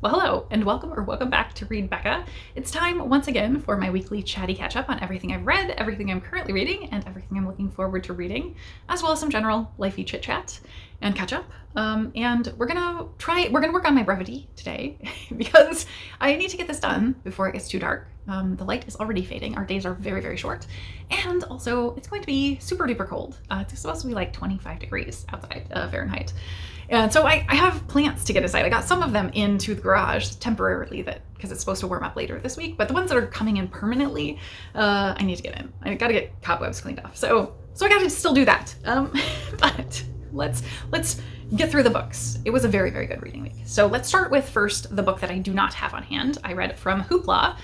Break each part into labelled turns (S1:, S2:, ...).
S1: Well, hello, and welcome back to Read Becca. It's time once again for my weekly chatty catch-up on everything I've read, everything I'm currently reading, and everything I'm looking forward to reading, as well as some general lifey chit-chat and catch-up. And we're gonna work on my brevity today because I need to get this done before it gets too dark. The light is already fading. Our days are very, very short. And also, it's going to be super duper cold. It's supposed to be like 25 degrees outside, Fahrenheit. And so I have plants to get inside. I got some of them into the garage temporarily because it's supposed to warm up later this week. But the ones that are coming in permanently, I need to get in. I got to get cobwebs cleaned off. So I got to still do that. But let's get through the books. It was a very, very good reading week. So let's start with first the book that I do not have on hand. I read from Hoopla,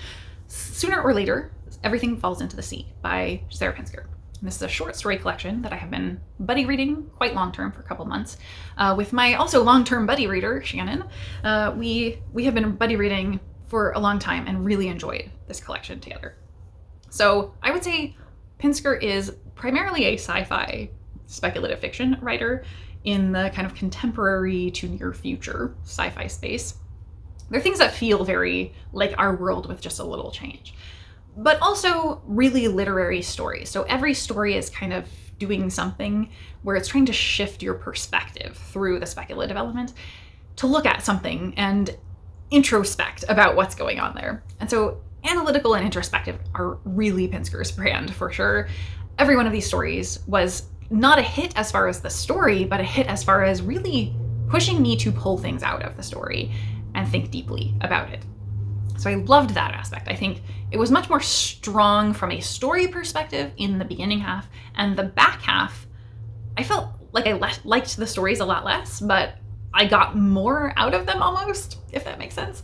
S1: Sooner or Later, Everything Falls into the Sea by Sarah Pinsker. And this is a short story collection that I have been buddy reading quite long-term for a couple months with my also long-term buddy reader, Shannon. We have been buddy reading for a long time and really enjoyed this collection together. So I would say Pinsker is primarily a sci-fi speculative fiction writer in the kind of contemporary to near future sci-fi space. There are things that feel very like our world with just a little change, but also really literary stories. So every story is kind of doing something where it's trying to shift your perspective through the speculative element to look at something and introspect about what's going on there. And so analytical and introspective are really Pinsker's brand for sure. Every one of these stories was not a hit as far as the story, but a hit as far as really pushing me to pull things out of the story and think deeply about it. So I loved that aspect. I think it was much more strong from a story perspective in the beginning half, and the back half, I felt like I liked the stories a lot less, but I got more out of them almost, if that makes sense.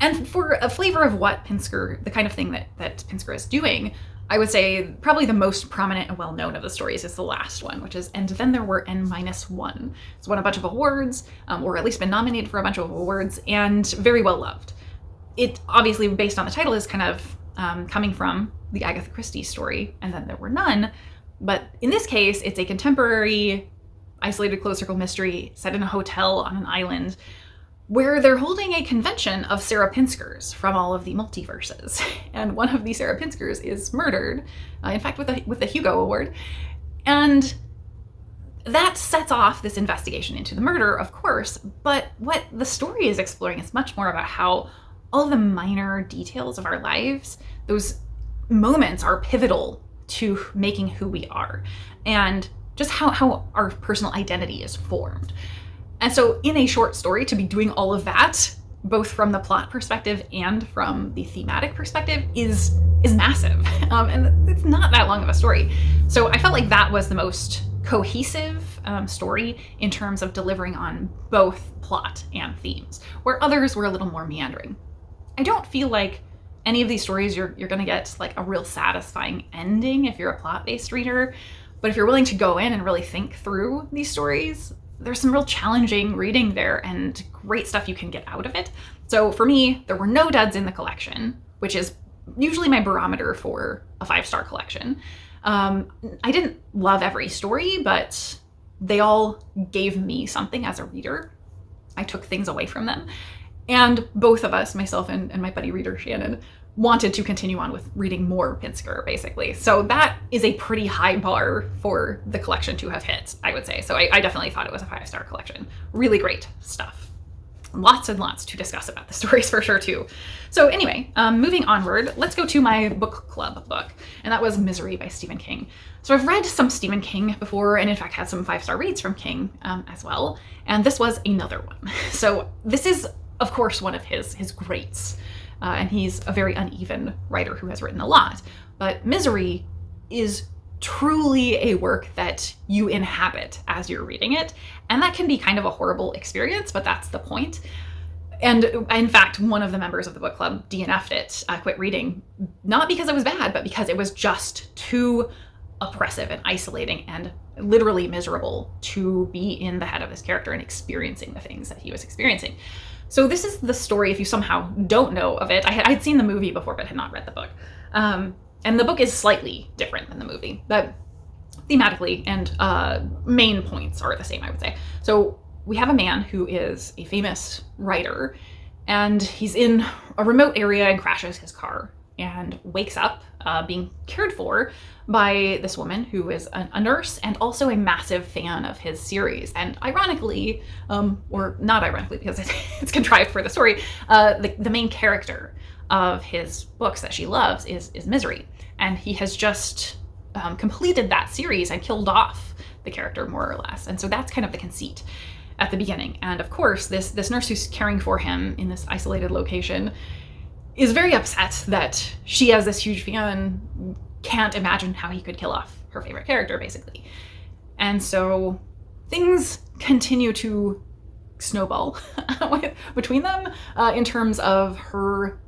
S1: And for a flavor of what Pinsker, the kind of thing that Pinsker is doing, I would say probably the most prominent and well-known of the stories is the last one, which is And Then There Were N-1. It's won a bunch of awards, or at least been nominated for a bunch of awards, and very well loved. It obviously, based on the title, is kind of coming from the Agatha Christie story, And Then There Were None. But in this case, it's a contemporary, isolated closed circle mystery set in a hotel on an island where they're holding a convention of Sarah Pinskers from all of the multiverses. And one of the Sarah Pinskers is murdered, in fact, with the Hugo Award. And that sets off this investigation into the murder, of course. But what the story is exploring is much more about how all of the minor details of our lives, those moments are pivotal to making who we are and just how our personal identity is formed. And so in a short story, to be doing all of that, both from the plot perspective and from the thematic perspective, is massive. And it's not that long of a story. So I felt like that was the most cohesive story in terms of delivering on both plot and themes, where others were a little more meandering. I don't feel like any of these stories you're going to get like a real satisfying ending if you're a plot-based reader. But if you're willing to go in and really think through these stories, there's some real challenging reading there and great stuff you can get out of it. So for me, there were no duds in the collection, which is usually my barometer for a 5-star collection. I didn't love every story, but they all gave me something as a reader. I took things away from them. And both of us, myself and my buddy reader Shannon, wanted to continue on with reading more Pinsker, basically. So that is a pretty high bar for the collection to have hit, I would say. So I definitely thought it was a 5-star collection. Really great stuff. Lots and lots to discuss about the stories for sure, too. So anyway, moving onward, let's go to my book club book, and that was Misery by Stephen King. So I've read some Stephen King before, and in fact had some 5-star reads from King as well, and this was another one. So this is, of course, one of his greats. And he's a very uneven writer who has written a lot. But Misery is truly a work that you inhabit as you're reading it. And that can be kind of a horrible experience, but that's the point. And in fact, one of the members of the book club DNF'd it, quit reading, not because it was bad, but because it was just too oppressive and isolating and literally miserable to be in the head of this character and experiencing the things that he was experiencing. So this is the story, if you somehow don't know of it. I'd seen the movie before, but had not read the book. And the book is slightly different than the movie, but thematically and main points are the same, I would say. So we have a man who is a famous writer, And he's in a remote area and crashes his car and wakes up being cared for by this woman who is a nurse and also a massive fan of his series. And ironically, or not ironically because it's contrived for the story, the main character of his books that she loves is Misery. And he has just completed that series and killed off the character more or less. And so that's kind of the conceit at the beginning. And of course, this nurse who's caring for him in this isolated location is very upset that she, as this huge fan, can't imagine how he could kill off her favorite character, basically. And so things continue to snowball between them in terms of her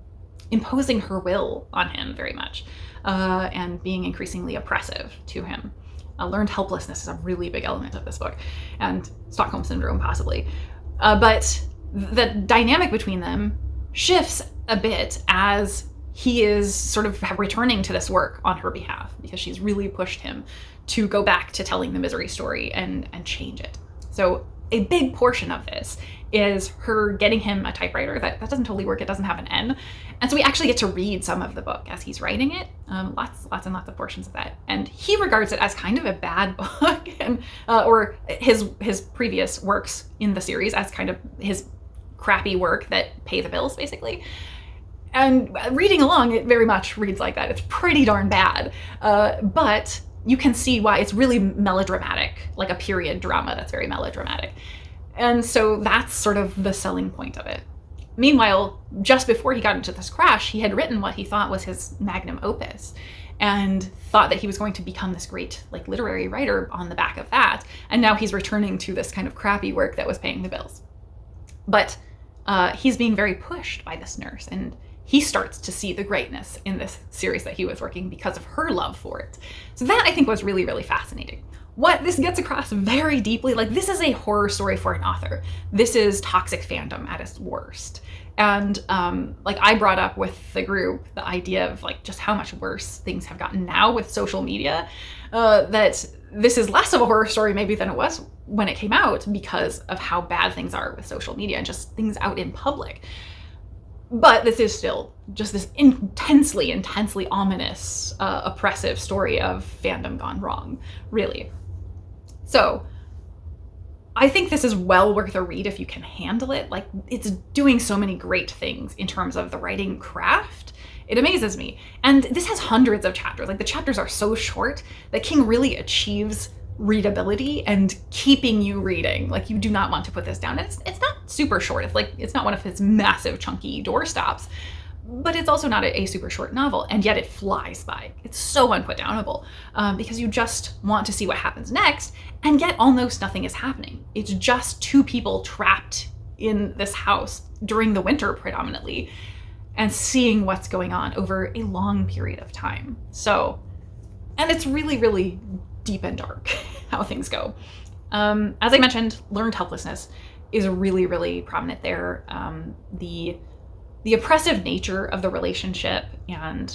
S1: imposing her will on him very much and being increasingly oppressive to him. Learned helplessness is a really big element of this book, and Stockholm Syndrome possibly. But the dynamic between them shifts a bit as he is sort of returning to this work on her behalf because she's really pushed him to go back to telling the Misery story and change it. So a big portion of this is her getting him a typewriter. That doesn't totally work. It doesn't have an N. And so we actually get to read some of the book as he's writing it. Lots and lots of portions of that. And he regards it as kind of a bad book, and or his previous works in the series as kind of his crappy work that pay the bills, basically. And reading along, it very much reads like that. It's pretty darn bad. But you can see why it's really melodramatic, like a period drama that's very melodramatic. And so that's sort of the selling point of it. Meanwhile, just before he got into this crash, he had written what he thought was his magnum opus and thought that he was going to become this great literary writer on the back of that. And now he's returning to this kind of crappy work that was paying the bills. But he's being very pushed by this nurse, and he starts to see the greatness in this series that he was working because of her love for it. So that, I think, was really, really fascinating. What this gets across very deeply, this is a horror story for an author. This is toxic fandom at its worst. And I brought up with the group the idea of just how much worse things have gotten now with social media, that this is less of a horror story maybe than it was when it came out because of how bad things are with social media and just things out in public. But this is still just this intensely ominous, oppressive story of fandom gone wrong, really. So I think this is well worth a read if you can handle it. It's doing so many great things in terms of the writing craft. It amazes me. And this has hundreds of chapters. The chapters are so short that King really achieves readability and keeping you reading. You do not want to put this down. It's not super short. It's not one of his massive chunky doorstops, but it's also not a super short novel, and yet it flies by. It's so unputdownable because you just want to see what happens next, and yet almost nothing is happening. It's just two people trapped in this house during the winter predominantly and seeing what's going on over a long period of time. So, and it's really, really deep and dark how things go. As I mentioned, learned helplessness is really, really prominent there. The oppressive nature of the relationship and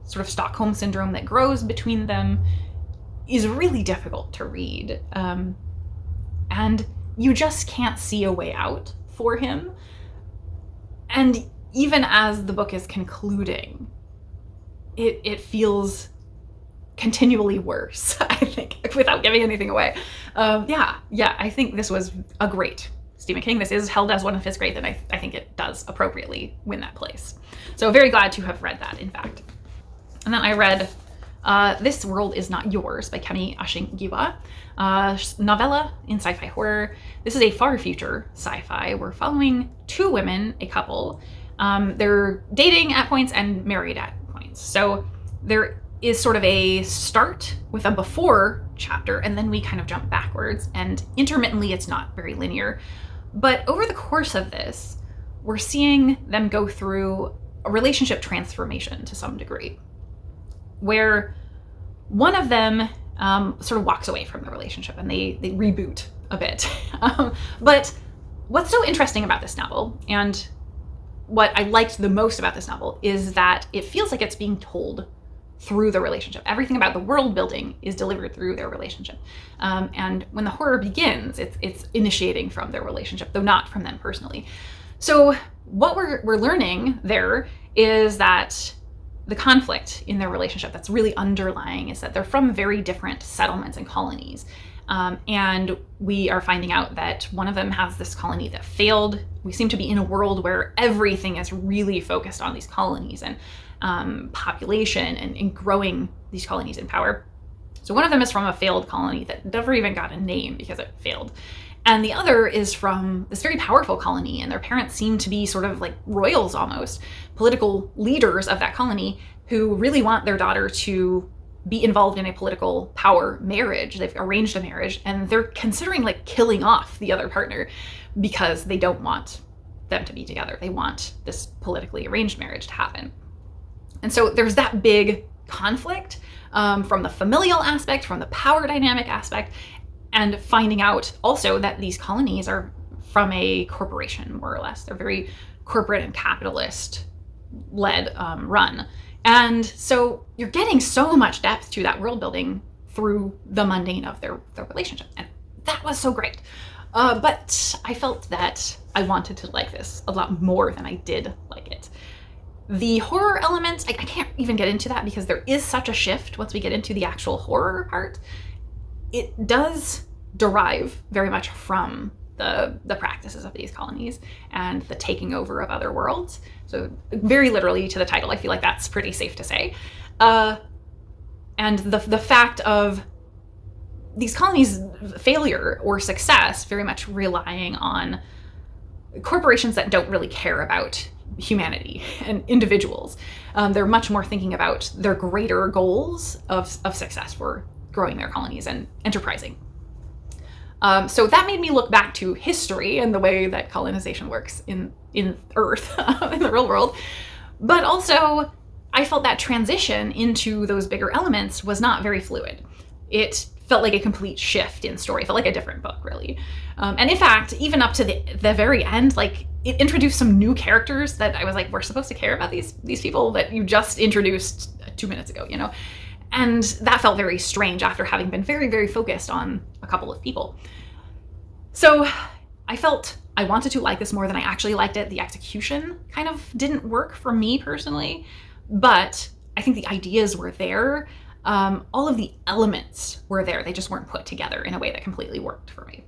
S1: sort of Stockholm Syndrome that grows between them is really difficult to read. And you just can't see a way out for him. And even as the book is concluding, it feels continually worse, I think, without giving anything away. I think this was a great Stephen King. This is held as one of his great, and I think it does appropriately win that place. So very glad to have read that, in fact. And then I read This World Is Not Yours by Kemi Giwa, novella in sci-fi horror. This is a far future sci-fi. We're following two women, a couple. They're dating at points and married at points. So there is sort of a start with a before chapter, and then we kind of jump backwards, and intermittently it's not very linear. But over the course of this, we're seeing them go through a relationship transformation to some degree, where one of them sort of walks away from the relationship and they reboot a bit. But what's so interesting about this novel, and what I liked the most about this novel, is that it feels like it's being told through the relationship. Everything about the world building is delivered through their relationship. And when the horror begins, it's initiating from their relationship, though not from them personally. So what we're learning there is that the conflict in their relationship that's really underlying is that they're from very different settlements and colonies. And we are finding out that one of them has this colony that failed. We seem to be in a world where everything is really focused on these colonies and population and growing these colonies in power. So one of them is from a failed colony that never even got a name because it failed. And the other is from this very powerful colony, and their parents seem to be sort of like royals almost, political leaders of that colony who really want their daughter to be involved in a political power marriage. They've arranged a marriage, and they're considering like killing off the other partner because they don't want them to be together. They want this politically arranged marriage to happen. And so there's that big conflict from the familial aspect, from the power dynamic aspect, and finding out also that these colonies are from a corporation, more or less. They're very corporate and capitalist led run. And so you're getting so much depth to that world building through the mundane of their relationship. And that was so great. But I felt that I wanted to like this a lot more than I did like it. The horror element, I can't even get into that because there is such a shift once we get into the actual horror part. It does derive very much from the practices of these colonies and the taking over of other worlds. So very literally to the title, I feel like that's pretty safe to say. And the fact of these colonies' failure or success very much relying on corporations that don't really care about humanity and individuals. They're much more thinking about their greater goals of success for growing their colonies and enterprising. So that made me look back to history and the way that colonization works in Earth, in the real world. But also, I felt that transition into those bigger elements was not very fluid. It felt like a complete shift in story. It felt like a different book, really. And in fact, even up to the very end, like, it introduced some new characters that I was like, we're supposed to care about these people that you just introduced 2 minutes ago, you know? And that felt very strange after having been very, very focused on a couple of people. So I felt I wanted to like this more than I actually liked it. The execution kind of didn't work for me personally, but I think the ideas were there. All of the elements were there. They just weren't put together in a way that completely worked for me.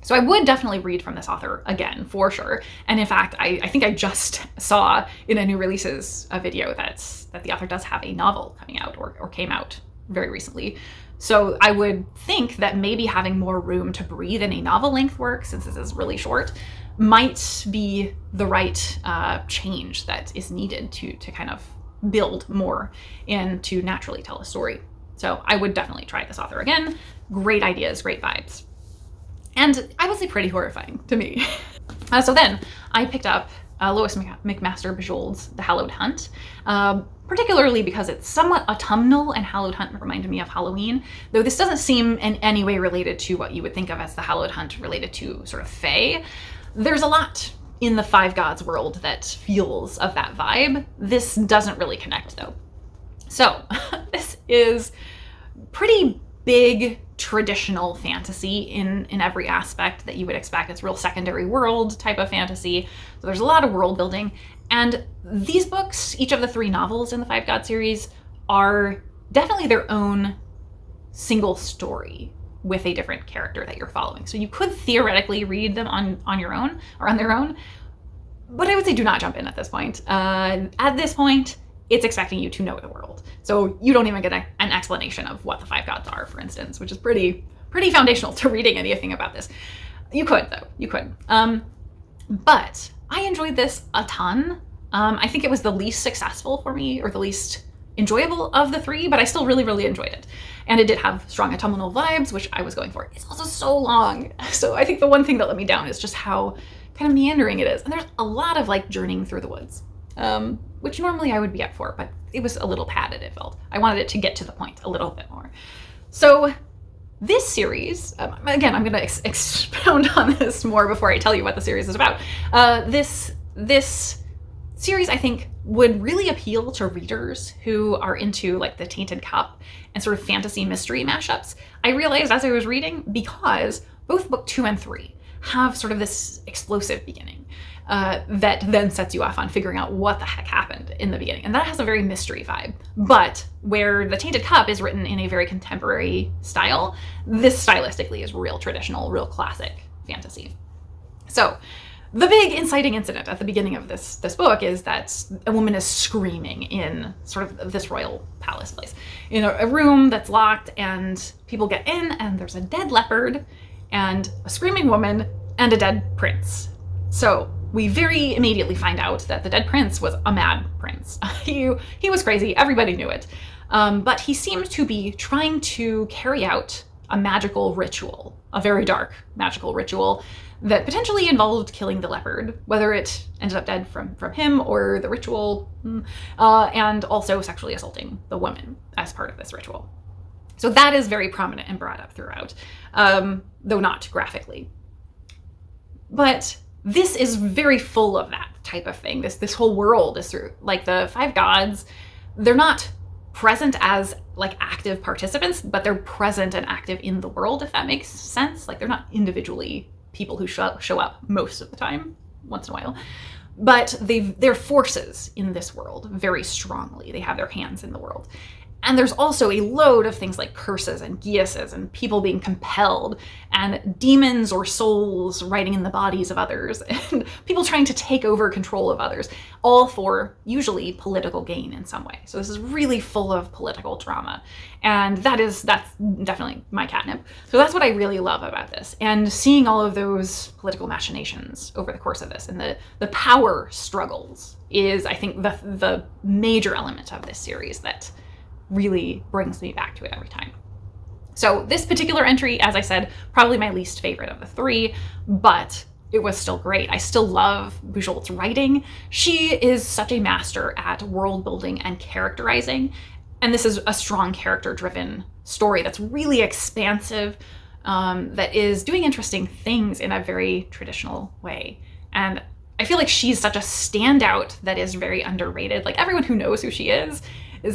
S1: So I would definitely read from this author again, for sure. And in fact, I think I just saw in a new releases a video that the author does have a novel coming out or came out very recently. So I would think that maybe having more room to breathe in a novel length work, since this is really short, might be the right change that is needed to kind of build more and to naturally tell a story. So I would definitely try this author again. Great ideas, great vibes. And I would say pretty horrifying to me. So then I picked up Lois McMaster Bujold's The Hallowed Hunt, particularly because it's somewhat autumnal, and Hallowed Hunt reminded me of Halloween, though this doesn't seem in any way related to what you would think of as the Hallowed Hunt related to sort of fae. There's a lot in the Five Gods world that feels of that vibe. This doesn't really connect though. So this is pretty big traditional fantasy in every aspect that you would expect. It's real secondary world type of fantasy. So there's a lot of world building. And these books, each of the 3 novels in the Five God series, are definitely their own single story with a different character that you're following. So you could theoretically read them on your own or on their own, but I would say do not jump in at this point. At this point, it's expecting you to know the world. So you don't even get an explanation of what the Five Gods are, for instance, which is pretty foundational to reading anything about this. You could, though. You could. But I enjoyed this a ton. I think it was the least successful for me, or the least enjoyable of the 3, but I still really, really enjoyed it. And it did have strong autumnal vibes, which I was going for. It's also so long. So I think the one thing that let me down is just how kind of meandering it is. And there's a lot of like journeying through the woods. Which normally I would be up for, but it was a little padded, it felt. I wanted it to get to the point a little bit more. So this series, again, I'm going to expound on this more before I tell you what the series is about. This series, I think, would really appeal to readers who are into like the Tainted Cup and sort of fantasy mystery mashups. I realized as I was reading, because both book 2 and 3 have sort of this explosive beginning. that then sets you off on figuring out what the heck happened in the beginning. And that has a very mystery vibe. But where The Tainted Cup is written in a very contemporary style, this stylistically is real traditional, real classic fantasy. So the big inciting incident at the beginning of this book is that a woman is screaming in sort of this royal palace place, in a room that's locked, and people get in, and there's a dead leopard and a screaming woman and a dead prince. So we very immediately find out that the dead prince was a mad prince. He was crazy, everybody knew it. But he seemed to be trying to carry out a magical ritual, a very dark magical ritual that potentially involved killing the leopard, whether it ended up dead from him or the ritual, and also sexually assaulting the woman as part of this ritual. So that is very prominent and brought up throughout, though not graphically. But this is very full of that type of thing. This whole world is through, like, the five gods, they're not present as like active participants, but they're present and active in the world, if that makes sense. Like, they're not individually people who show up most of the time, once in a while, but they're forces in this world very strongly. They have their hands in the world. And there's also a load of things like curses and geases and people being compelled and demons or souls writing in the bodies of others and people trying to take over control of others, all for usually political gain in some way. So this is really full of political drama. And that's definitely my catnip. So that's what I really love about this. And seeing all of those political machinations over the course of this and the power struggles is, I think, the major element of this series that really brings me back to it every time. So this particular entry, as I said, probably my least favorite of the three, but it was still great. I still love Bujold's writing. She is such a master at world building and characterizing, and this is a strong character-driven story that's really expansive, that is doing interesting things in a very traditional way. And I feel like she's such a standout that is very underrated. Like, everyone who knows who she is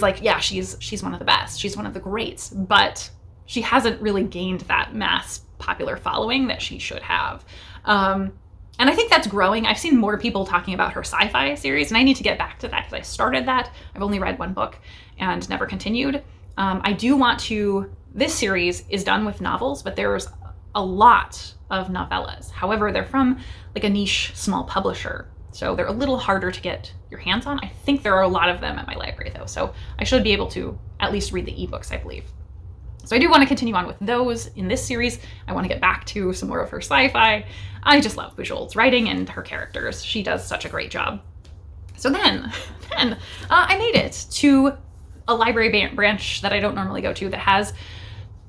S1: like, yeah, she's one of the best. She's one of the greats, but she hasn't really gained that mass popular following that she should have. And I think that's growing. I've seen more people talking about her sci-fi series, and I need to get back to that because I started that. I've only read one book and never continued. I do want to, this series is done with novels, but there's a lot of novellas. However, they're from like a niche small publisher, so they're a little harder to get your hands on. I think there are a lot of them at my library though, so I should be able to at least read the ebooks, I believe. So I do want to continue on with those in this series. I want to get back to some more of her sci-fi. I just love Bujold's writing and her characters. She does such a great job. So then I made it to a library branch that I don't normally go to that has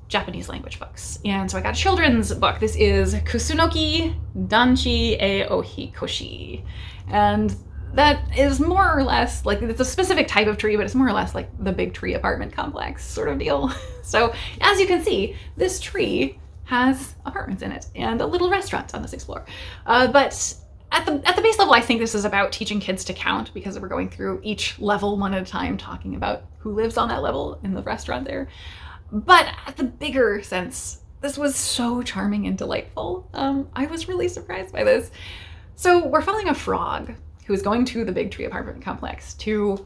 S1: Japanese language books. And so I got a children's book. This is Kusunoki danchi ohikkoshi. And that is more or less like, it's a specific type of tree, but it's more or less like the big tree apartment complex sort of deal. So as you can see, this tree has apartments in it and a little restaurant on the 6th floor. But at the base level, I think this is about teaching kids to count, because we're going through each level one at a time, talking about who lives on that level in the restaurant there. But at the bigger sense, this was so charming and delightful. I was really surprised by this. So we're following a frog who is going to the big tree apartment complex to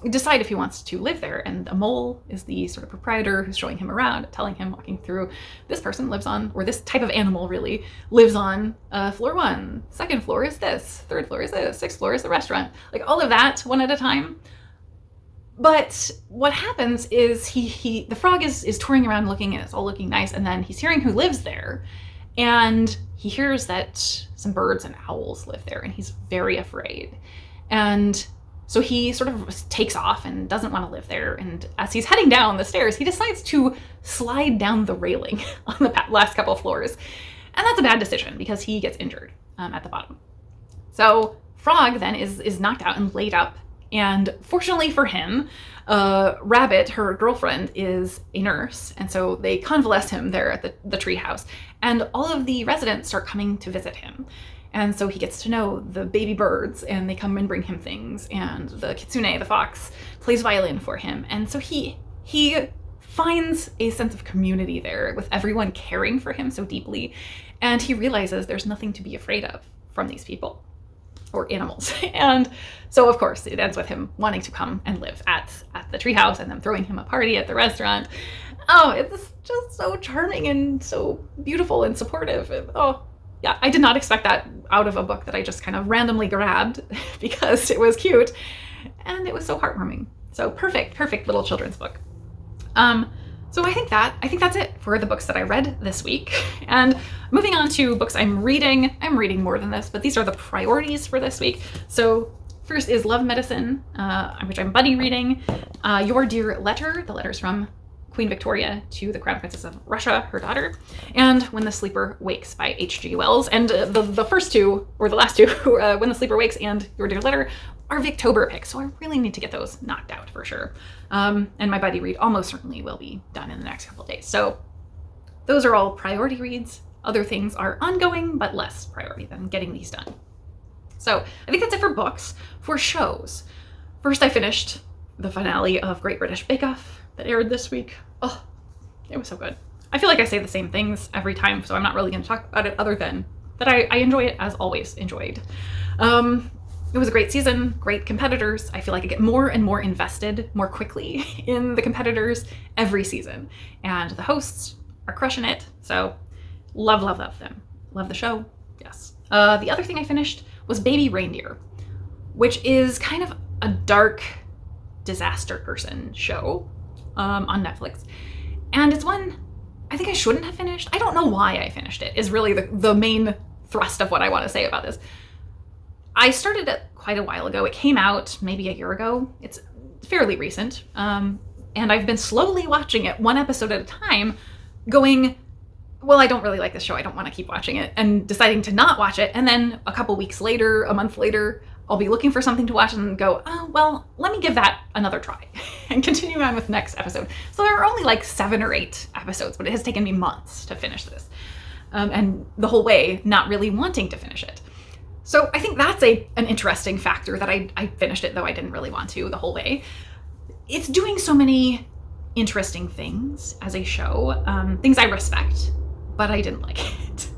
S1: decide if he wants to live there. And a mole is the sort of proprietor who's showing him around, telling him, walking through, this person lives on, or this type of animal really, lives on floor 1. 2nd floor is this. 3rd floor is this. 6th floor is the restaurant. Like, all of that one at a time. But what happens is the frog is touring around looking, and it's all looking nice, and then he's hearing who lives there, and he hears that some birds and owls live there, and he's very afraid. And so he sort of takes off and doesn't want to live there, and as he's heading down the stairs, he decides to slide down the railing on the last couple of floors. And that's a bad decision because he gets injured at the bottom. So Frog then is knocked out and laid up. And fortunately for him, Rabbit, her girlfriend, is a nurse. And so they convalesce him there at the treehouse. And all of the residents start coming to visit him. And so he gets to know the baby birds, and they come and bring him things. And the kitsune, the fox, plays violin for him. And so he finds a sense of community there with everyone caring for him so deeply. And he realizes there's nothing to be afraid of from these people. or animals. And so of course it ends with him wanting to come and live at the treehouse and them throwing him a party at the restaurant. Oh, it's just so charming and so beautiful and supportive. And, oh, yeah, I did not expect that out of a book that I just kind of randomly grabbed because it was cute and it was so heartwarming. So perfect little children's book. So I think that's it for the books that I read this week. And moving on to books I'm reading more than this, but these are the priorities for this week. So first is Love Medicine, which I'm buddy reading. Your Dear Letter, the letters from Queen Victoria to the Crown Princess of Russia, her daughter, and When the Sleeper Wakes by H.G. Wells. And the first two, or the last two, When the Sleeper Wakes and Your Dear Letter, are Victober picks, so I really need to get those knocked out for sure. And my buddy read almost certainly will be done in the next couple of days. So those are all priority reads. Other things are ongoing, but less priority than getting these done. So I think that's it for books. For shows, first I finished the finale of Great British Bake Off that aired this week. Oh, it was so good. I feel like I say the same things every time, so I'm not really going to talk about it other than that I enjoy it as always enjoyed. It was a great season, great competitors. I feel like I get more and more invested more quickly in the competitors every season. And the hosts are crushing it. So love them. Love the show. Yes. The other thing I finished was Baby Reindeer, which is kind of a dark disaster person show on Netflix. And it's one I think I shouldn't have finished. I don't know why I finished it, is really the main thrust of what I want to say about this. I started it quite a while ago. It came out maybe a year ago. It's fairly recent. And I've been slowly watching it one episode at a time, going, well, I don't really like this show. I don't want to keep watching it, and deciding to not watch it. And then a couple weeks later, a month later, I'll be looking for something to watch and go, oh, well, let me give that another try and continue on with the next episode. So there are only like 7 or 8 episodes, but it has taken me months to finish this. And the whole way not really wanting to finish it. So I think that's an interesting factor that I finished it, though I didn't really want to the whole way. It's doing so many interesting things as a show, things I respect, but I didn't like it.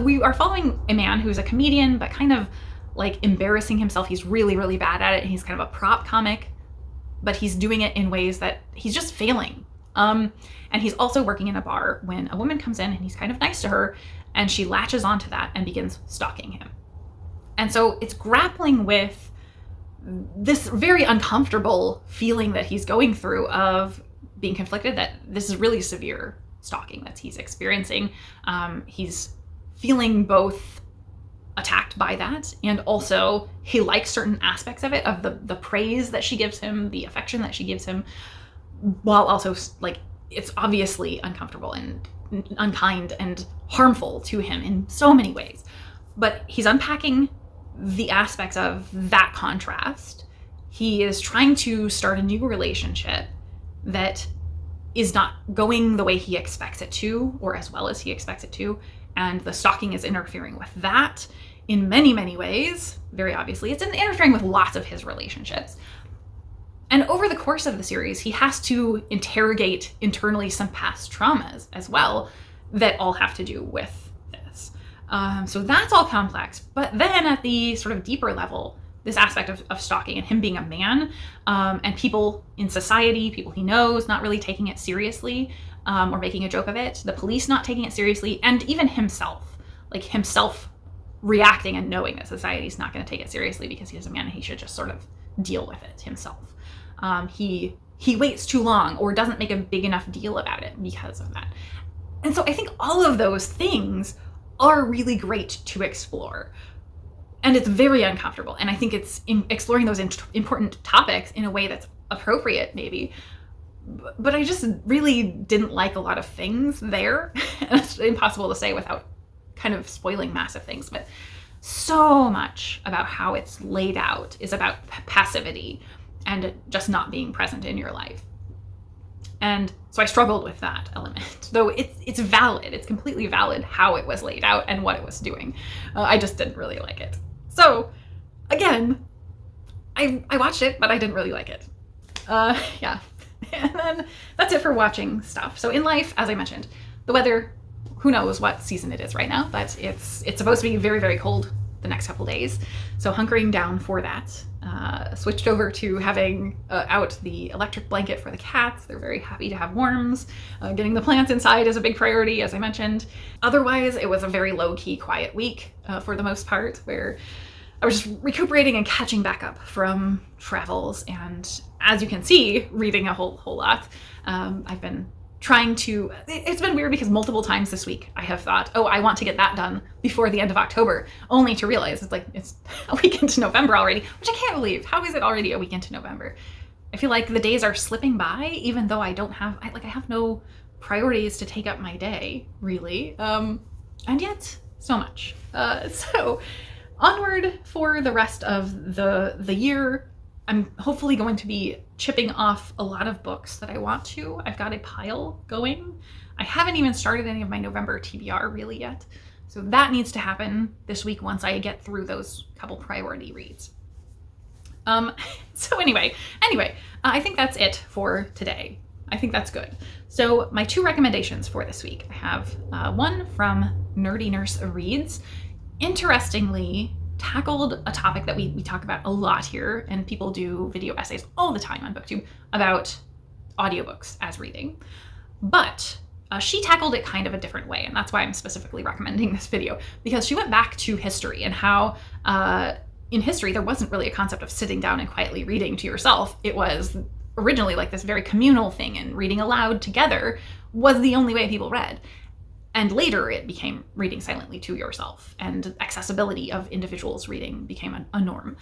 S1: We are following a man who's a comedian, but kind of like embarrassing himself. He's really, really bad at it. And he's kind of a prop comic, but he's doing it in ways that he's just failing. And he's also working in a bar when a woman comes in and he's kind of nice to her, and she latches onto that and begins stalking him. And so it's grappling with this very uncomfortable feeling that he's going through of being conflicted that this is really severe stalking that he's experiencing. He's feeling both attacked by that, and also he likes certain aspects of it, of the praise that she gives him, the affection that she gives him, while also like it's obviously uncomfortable and unkind and harmful to him in so many ways. But he's unpacking the aspects of that contrast. He is trying to start a new relationship that is not going the way he expects it to, or as well as he expects it to. And the stalking is interfering with that in many, many ways. Very obviously, it's interfering with lots of his relationships. And over the course of the series, he has to interrogate internally some past traumas as well that all have to do with this. So that's all complex. But then at the sort of deeper level, this aspect of stalking and him being a man, and people in society, people he knows, not really taking it seriously, or making a joke of it, the police not taking it seriously, and even himself reacting and knowing that society's not going to take it seriously because he's a man and he should just sort of deal with it himself. He waits too long or doesn't make a big enough deal about it because of that. And so I think all of those things are really great to explore. And it's very uncomfortable. And I think it's in exploring those important topics in a way that's appropriate, maybe. But I just really didn't like a lot of things there. And it's impossible to say without kind of spoiling massive things. But so much about how it's laid out is about passivity and just not being present in your life. And so I struggled with that element, though it's valid. It's completely valid how it was laid out and what it was doing. I just didn't really like it. So again, I watched it, but I didn't really like it. Yeah. And then that's it for watching stuff. So in life, as I mentioned, the weather, who knows what season it is right now, but it's supposed to be very, very cold the next couple days. So hunkering down for that. Switched over to having out the electric blanket for the cats. They're very happy to have worms. Getting the plants inside is a big priority, as I mentioned. Otherwise, it was a very low-key, quiet week for the most part, where I was just recuperating and catching back up from travels. And as you can see, reading a whole lot. I've been trying to, it's been weird because multiple times this week I have thought, oh, I want to get that done before the end of October, only to realize it's a week into November already, which I can't believe. How is it already a week into November? I feel like the days are slipping by, even though I have no priorities to take up my day, really. And yet, so much. So onward for the rest of the year. I'm hopefully going to be chipping off a lot of books that I want to. I've got a pile going. I haven't even started any of my November TBR really yet. So that needs to happen this week once I get through those couple priority reads. So anyway, I think that's it for today. I think that's good. So my 2 recommendations for this week. I have one from Nerdy Nurse Reads. Interestingly, tackled a topic that we talk about a lot here, and people do video essays all the time on BookTube about audiobooks as reading. But she tackled it kind of a different way, and that's why I'm specifically recommending this video, because she went back to history and how in history there wasn't really a concept of sitting down and quietly reading to yourself. It was originally like this very communal thing, and reading aloud together was the only way people read. And later it became reading silently to yourself, and accessibility of individuals reading became a norm.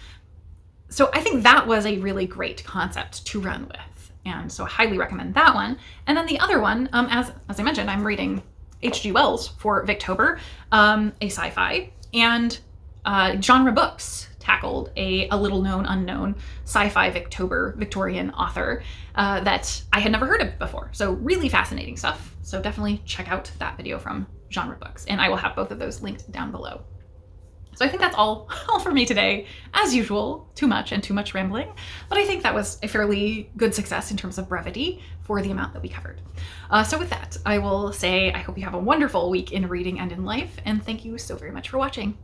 S1: So I think that was a really great concept to run with. And so I highly recommend that one. And then the other one, as I mentioned, I'm reading H.G. Wells for Victober, a sci-fi, and genre books tackled a little known unknown sci-fi Victorian author that I had never heard of before. So really fascinating stuff. So definitely check out that video from Genre Books, and I will have both of those linked down below. So I think that's all for me today. As usual, too much rambling, but I think that was a fairly good success in terms of brevity for the amount that we covered. So with that, I will say I hope you have a wonderful week in reading and in life, and thank you so very much for watching.